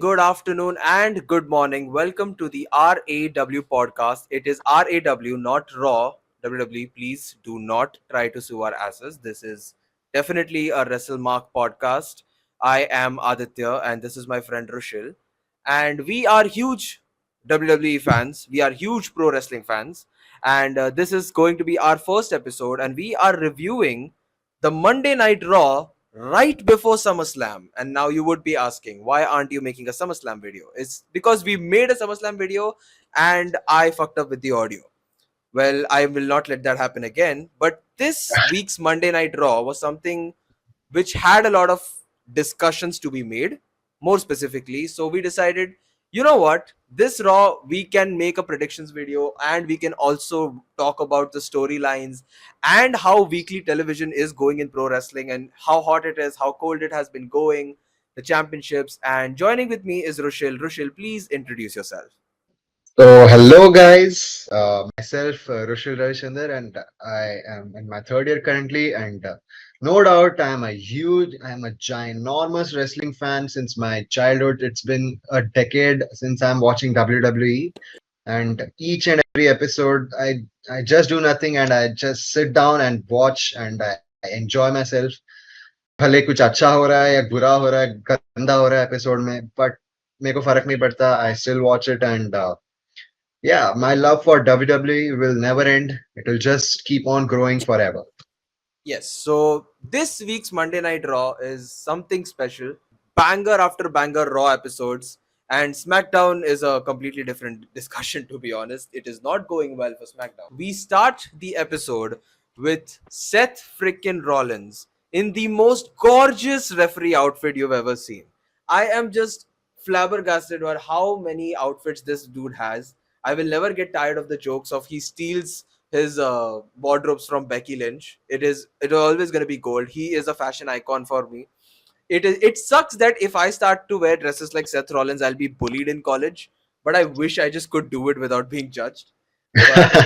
good afternoon, and good morning. Welcome to the R.A.W podcast. It is R.A.W, not Raw. WWE, please do not try to sue our asses. This is definitely a WrestleMark podcast. I am Aditya, and this is my friend Rushil. And we are huge WWE fans. We are huge pro wrestling fans. And this is going to be our first episode, and we are reviewing the Monday Night Raw right before SummerSlam. And now you would be asking, why aren't you making a SummerSlam video? It's because we made a SummerSlam video and I fucked up with the audio. Well, I will not let that happen again. But this week's Monday Night Raw was something which had a lot of discussions to be made, more specifically. So we decided, you know what, this Raw, we can make a predictions video and we can also talk about the storylines and how weekly television is going in pro wrestling and how hot it is, how cold it has been going, the championships. And joining with me is Rushil. Rushil, please introduce yourself. So, hello guys, myself Rushil Ravichandar, and I am in my third year currently. And no doubt, I am a ginormous wrestling fan since my childhood. It's been a decade since I'm watching WWE, and each and every episode, I just do nothing and I just sit down and watch, and I enjoy myself. भले कुछ अच्छा हो रहा है या बुरा हो रहा है गंदा हो रहा है एपिसोड में बट मेरे को फर्क नहीं पड़ता I still watch it and yeah, my love for WWE will never end. It will just keep on growing forever. Yes, so this week's Monday Night Raw is something special. Banger after banger Raw episodes. And SmackDown is a completely different discussion, to be honest. It is not going well for SmackDown. We start the episode with Seth frickin' Rollins in the most gorgeous referee outfit you've ever seen. I am just flabbergasted about how many outfits this dude has. I will never get tired of the jokes of he steals his wardrobes from Becky Lynch. It is always going to be gold. He is a fashion icon for me. It sucks that if I start to wear dresses like Seth Rollins, I'll be bullied in college. But I wish I just could do it without being judged. But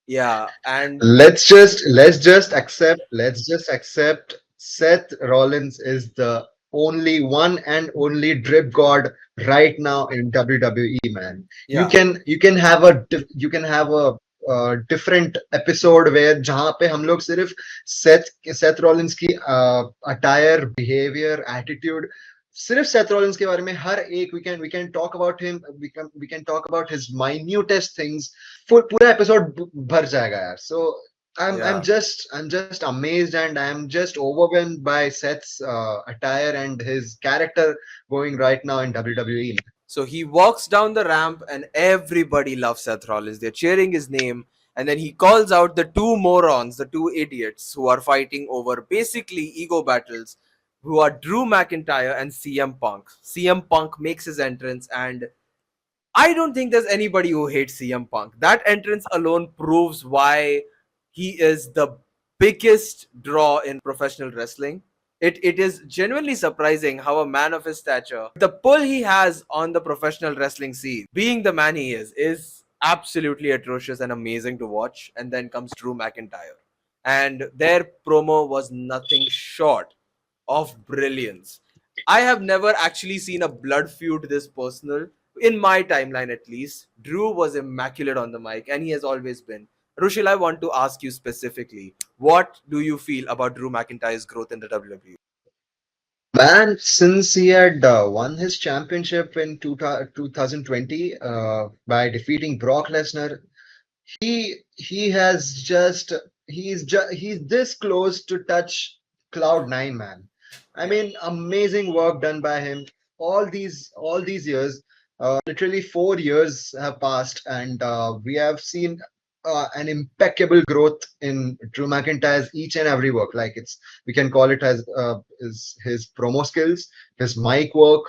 yeah, and let's just accept Seth Rollins is the only one and only drip god right now in WWE, man. yeah, You can have a different episode where जहाँ पे हम लोग सिर्फ Seth Rollins की attire, behavior, attitude, सिर्फ Seth Rollins के बारे में हर एक we can talk about him, we can talk about his minutest things. पूरा एपिसोड भर जाएगा यार. So I'm I'm yeah. just I'm just amazed and I'm just overwhelmed by Seth's attire and his character going right now in WWE. So he walks down the ramp, and everybody loves Seth Rollins. They're cheering his name. And then he calls out the two morons, the two idiots who are fighting over basically ego battles, who are Drew McIntyre and CM Punk. CM Punk makes his entrance, and I don't think there's anybody who hates CM Punk. That entrance alone proves why he is the biggest draw in professional wrestling. It is genuinely surprising how a man of his stature, the pull he has on the professional wrestling scene, being the man he is absolutely atrocious and amazing to watch. And then comes Drew McIntyre. And their promo was nothing short of brilliance. I have never actually seen a blood feud this personal, in my timeline at least. Drew was immaculate on the mic, and he has always been. Rushil, I want to ask you specifically, what do you feel about Drew McIntyre's growth in the WWE? Man, since he had won his championship in 2020 by defeating Brock Lesnar, he has just he's this close to touch cloud 9, man. I Yeah, mean, amazing work done by him. All these years, literally 4 years have passed, and we have seen an impeccable growth in Drew McIntyre's each and every work. Like it's we can call it as his promo skills, his mic work,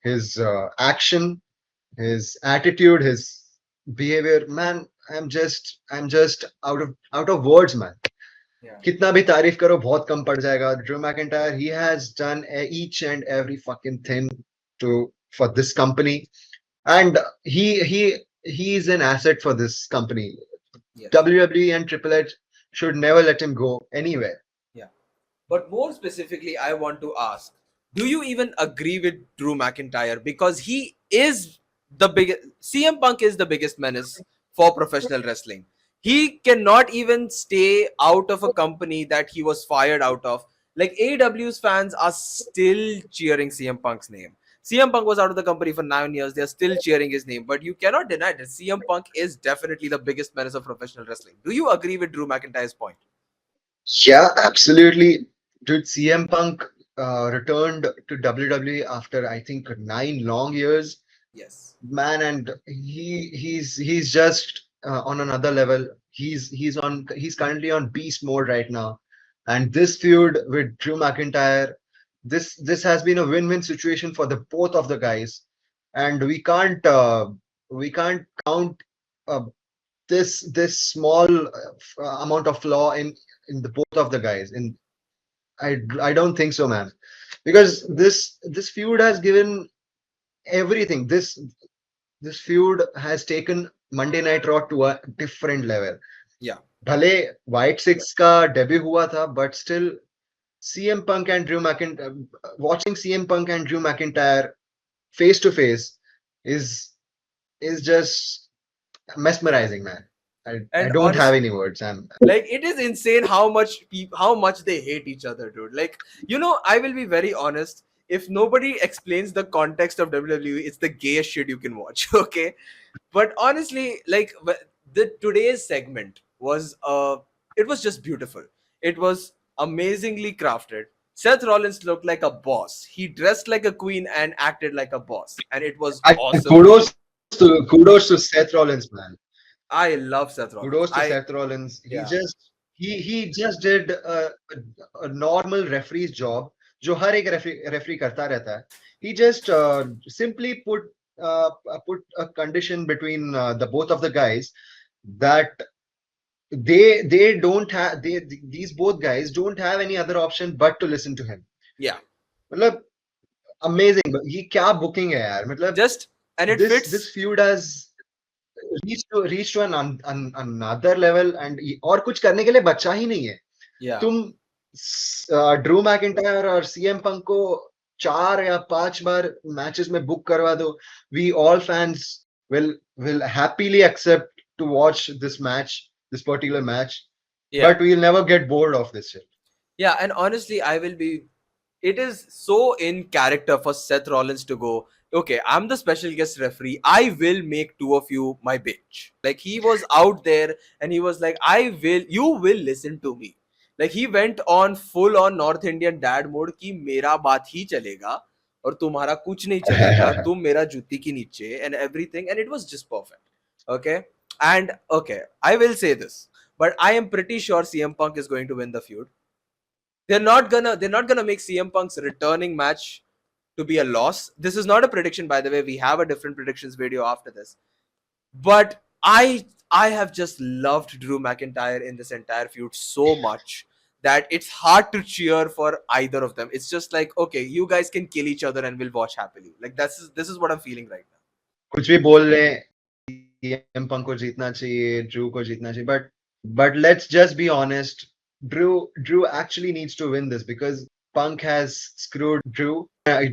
his action, his attitude, his behavior. Man, I'm just out of words, man. yeah, कितना भी तारीफ करो बहुत कम पड़ जाएगा. Drew McIntyre, he has done each and every fucking thing to for this company, and he is an asset for this company. yes, WWE and Triple H should never let him go anywhere. yeah. But more specifically, I want to ask, do you even agree with Drew McIntyre? Because he is the biggest. CM Punk is the biggest menace for professional wrestling. He cannot even stay out of a company that he was fired out of. Like AEW's fans are still cheering CM Punk's name. CM Punk was out of the company for 9 years. They're still cheering his name, but you cannot deny that CM Punk is definitely the biggest menace of professional wrestling. Do you agree with Drew McIntyre's point? Yeah, absolutely. Dude, CM Punk returned to WWE after I think 9 long years, Yes. man, and he's just on another level. He's currently on beast mode right now, and this feud with Drew McIntyre, this has been a win-win situation for the both of the guys, and we can't count uh, this small amount of flaw in the both of the guys. In I don't think so, man, because this feud has given everything. This feud has taken Monday Night Raw to a different level. Yeah. भले White Six का debut हुआ था, but still CM Punk and Drew McIntyre, watching CM Punk and Drew McIntyre face to face is is just Yeah. mesmerizing, man. I And don't have honestly, any words. like it is insane how much how much they hate each other, dude. Like, I will be very honest. If nobody explains the context of WWE, it's the gayest shit you can watch. Okay, but honestly, like the today's segment was it was just beautiful. It was amazingly crafted. Seth Rollins looked like a boss. He dressed like a queen and acted like a boss, and it was I awesome. kudos to Seth Rollins, man. I love Seth Rollins. Kudos to Seth Rollins. Yeah, He just did a normal referee's job, जो हर एक referee करता रहता है. He just simply put a condition between the both of the guys that they don't have these both guys don't have any other option but to listen to him. yeah. मतलब amazing. ये क्या booking है यार. मतलब Just and it this fits. feud has reach to another level, and और कुछ करने के लिए बचा ही नहीं है. Yeah, तुम ड्रू मैकिंटायर और सीएम पंक को 4 या 5 बार मैचेस में बुक करवा दो. We all fans will happily accept to watch this particular match, yeah. but we'll never get bored of this shit. Yeah, and honestly, it is so in character for Seth Rollins to go, okay, I'm the special guest referee. I will make two of you my bitch. Like, he was out there and he was like, you will listen to me. Like, he went on full on North Indian dad mode कि मेरा बात ही चलेगा और तुम्हारा कुछ नहीं चलेगा, तुम मेरा जूती की नीचे and everything, and it was just perfect. Okay, and okay, I will say this, but I am pretty sure CM Punk is going to win the feud. They're not gonna make CM Punk's returning match to be a loss. This is not a prediction, by the way. We have a different predictions video after this. But I have just loved Drew McIntyre in this entire feud so much that it's hard to cheer for either of them. It's just like, okay, you guys can kill each other and we'll watch happily. Like this is what I'm feeling right now. कुछ भी बोल रहे CM Punk को जीतना चाहिए, Drew को जीतना चाहिए, but let's just be honest. Drew actually needs to win this because Punk has screwed Drew.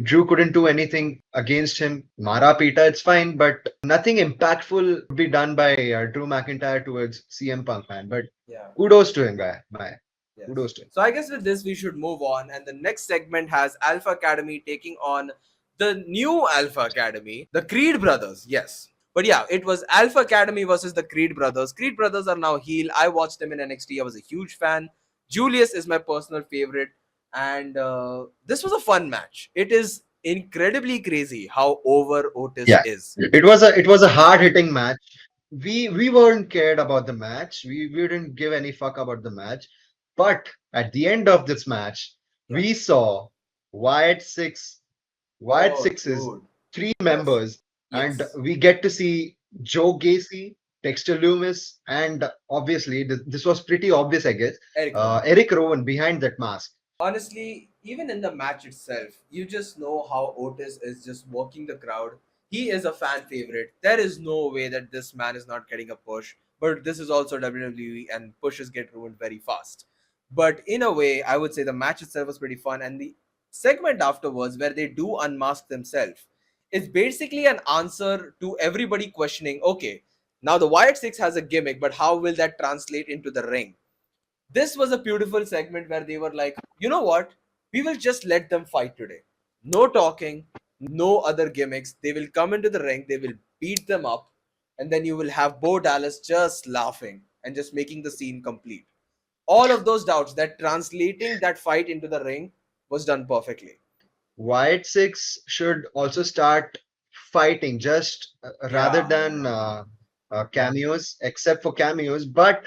Drew couldn't do anything against him. Mara Pita, it's fine, but nothing impactful would be done by Drew McIntyre towards CM Punk, man. But Yeah. kudos to him, guy. Bye. Yes. Kudos to him. So I guess with this we should move on, and the next segment has Alpha Academy taking on the new Alpha Academy, the Creed brothers. Yes. But yeah, it was Alpha Academy versus the Creed brothers. Creed brothers are now heel. I watched them in NXT. I was a huge fan. Julius is my personal favorite, and this was a fun match. It is incredibly crazy how over Otis Yeah, is. it was a hard hitting match. We weren't cared about the match. We didn't give any fuck about the match. But at the end of this match, Yeah. we saw Wyatt Six Wyatt Oh, Six's dude. three Yes. members, and Yes. we get to see Joe Gacy, Dexter Loomis, and obviously this was pretty obvious, I guess. Eric Rowan. Eric Rowan behind that mask. Honestly, even in the match itself, you just know how Otis is just working the crowd. He is a fan favorite. There is no way that this man is not getting a push. But this is also WWE, and pushes get ruined very fast. But in a way, I would say the match itself was pretty fun, and segment afterwards where they do unmask themselves is basically an answer to everybody questioning, okay, now the Wyatt Six has a gimmick, but how will that translate into the ring? This was a beautiful segment where they were like, you know what? We will just let them fight today. No talking, no other gimmicks. They will come into the ring, they will beat them up, and then you will have Bo Dallas just laughing and just making the scene complete. All of those doubts that translating that fight into the ring was done perfectly. White Six should also start fighting just rather Yeah. than cameos, except for cameos. But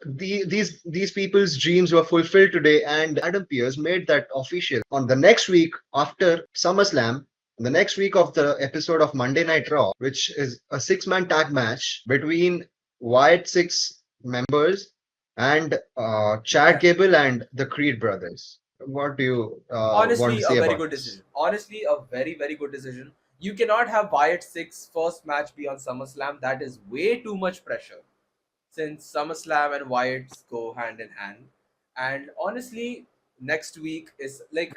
these people's dreams were fulfilled today, and Adam Pearce made that official on the next week after SummerSlam. The next week of the episode of Monday Night Raw, which is a six-man tag match between Wyatt Six members and Chad Gable and the Creed brothers. What do you want to Honestly, a say very about good this? decision. Honestly, a very, very good decision. You cannot have Wyatt Six first match be on SummerSlam. That is way too much pressure, since SummerSlam and Wyatt's go hand in hand. And honestly, next week is like,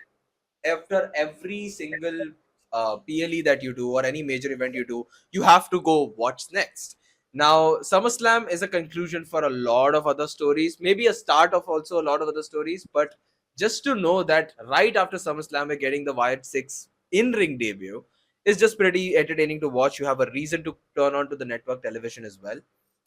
after every single PLE that you do or any major event you do, you have to go what's next. Now, SummerSlam is a conclusion for a lot of other stories, maybe a start of also a lot of other stories. But just to know that right after SummerSlam, we're getting the Wyatt Six in ring debut is just pretty entertaining to watch. You have a reason to turn on to the network television as well.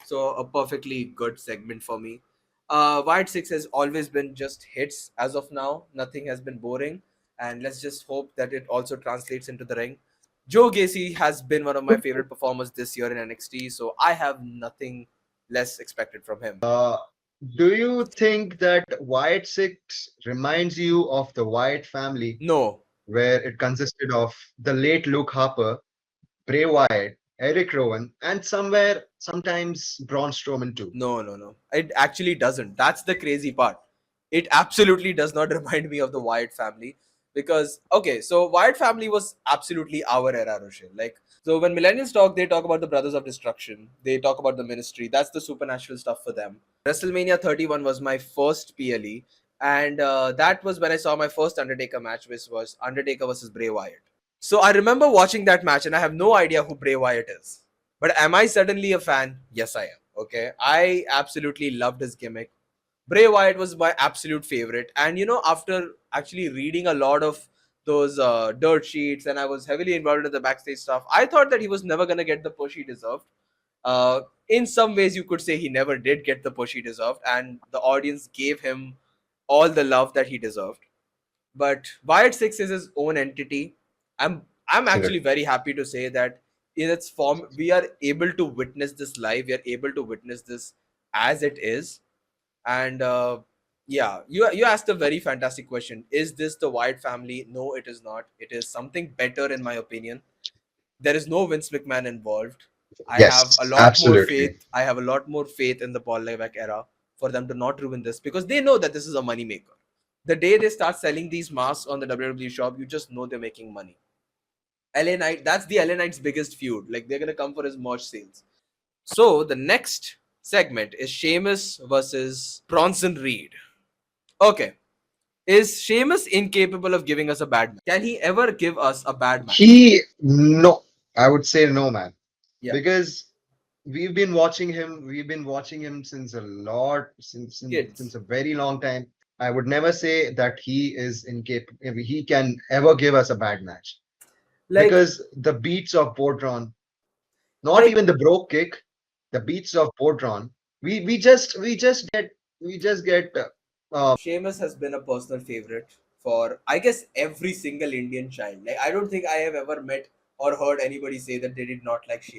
So, a perfectly good segment for me. Wyatt Six has always been just hits as of now, nothing has been boring, and let's just hope that it also translates into the ring. Joe Gacy has been one of my favorite performers this year in NXT, so I have nothing less expected from him. Do you think that Wyatt Six reminds you of the Wyatt family, No, where it consisted of the late Luke Harper, Bray Wyatt, Eric Rowan, and sometimes Braun Strowman too? no, no, no. It actually doesn't. That's the crazy part. It absolutely does not remind me of the Wyatt family, because okay, so Wyatt family was absolutely our era, Rochelle. Like, so when millennials talk, they talk about the Brothers of Destruction. They talk about the Ministry. That's the supernatural stuff for them. WrestleMania 31 was my first PLE, and that was when I saw my first Undertaker match, which was Undertaker versus Bray Wyatt. So I remember watching that match, and I have no idea who Bray Wyatt is. But am I suddenly a fan? Yes, I am. Okay, I absolutely loved his gimmick. Bray Wyatt was my absolute favorite, and after actually reading a lot of those dirt sheets, and I was heavily involved in the backstage stuff, I thought that he was never gonna get the push he deserved. In some ways, you could say he never did get the push he deserved, and the audience gave him all the love that he deserved. But Wyatt Six is his own entity. I'm actually Absolutely. very happy to say that in its form, we are able to witness this live. We are able to witness this as it is. And yeah, you asked a very fantastic question. Is this the Wyatt family? No, it is not. It is something better, in my opinion. There is no Vince McMahon involved. I have a Yes, lot more absolutely. faith. I have a lot more faith in the Paul Levesque era for them to not ruin this, because they know that this is a moneymaker. The day they start selling these masks on the WWE shop, you just know they're making money. LA Knight, that's the LA Knight's biggest feud. Like, they're gonna come for his merch sales. So the next segment is Sheamus versus Bronson Reed. Okay. Is Sheamus incapable of giving us a bad match? Can he ever give us a bad match? No, I would say no, man, Yeah. because we've been watching him since since Kids. a very long time. I would never say that he is incapable. He can ever give us a bad match Like, because the beats of Bodron, not like even the broke kick, the beats of Bodron, we just get Sheamus has been a personal favorite for, I guess, every single Indian child. Like, I don't think I have ever met or heard anybody say that they did not like Sheamus.